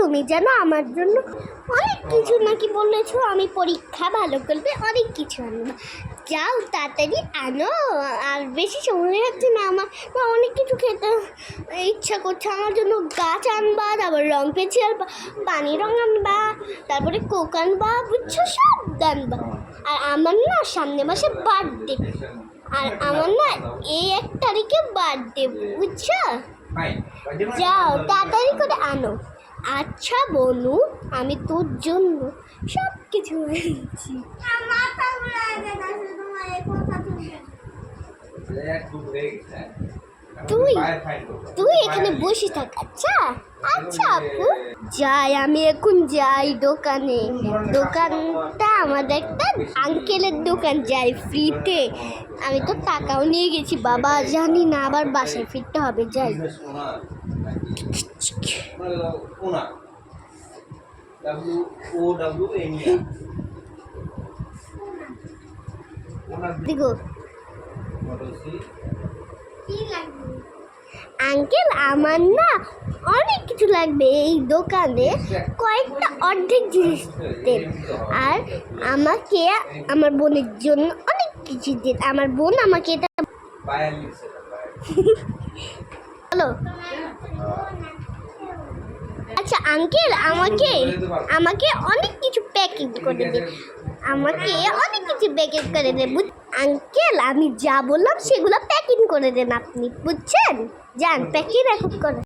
তুমি জানো আমার জন্য অনেক কিছু নাকি বলেছো, আমি পরীক্ষা ভালো করবে অনেক কিছু আনবো। যাও তাড়াতাড়ি আনো, আর বেশি সময় হচ্ছে না, আমার অনেক কিছু খেতে ইচ্ছা করছে। আমার জন্য গাছ আনবা, তারপর রং পেন্সিল, পানি রং আনবা, তারপরে কোক আনবা, বুঝছো, সব আনবা। আর আমার না সামনে মাসে বার্থডে, আর আমার না এই 1 তারিখে বার্থডে, বুঝছো। যাও তাড়াতাড়ি করে আনো। আচ্ছা বনু, আমি তোর জন্য সব কিছু এনেছি। তুই তুই এখানে বসে থাক। আচ্ছা আচ্ছা আপু, যাই আমি এখন যাই দোকানে। দোকানটা আমাদের একটা আঙ্কেলের দোকান, যাই ফ্রিতে। আমি তো টাকাও নিয়ে গেছি বাবা, জানি না আবার বাসায় ফিরতে হবে। যাই। দেখো আঙ্কেল, আমার না অনেক কিছু লাগবে এই দোকানে, কয়েকটা অর্ধেক জিনিস দেন। আর আমাকে আমার বোনের জন্য অনেক কিছু দেন। আমার বোন আমাকে এটা হ্যালো। আচ্ছা আঙ্কেল, আমাকে আমাকে অনেক কিছু প্যাকেট করে দেন। আমাকে অনেক কিছু প্যাকেট করে দেন আঙ্কেল। আমি যা বললাম সেগুলো প্যাকিং করে দেন আপনি, বুঝছেন। যান প্যাকিং এখন করে।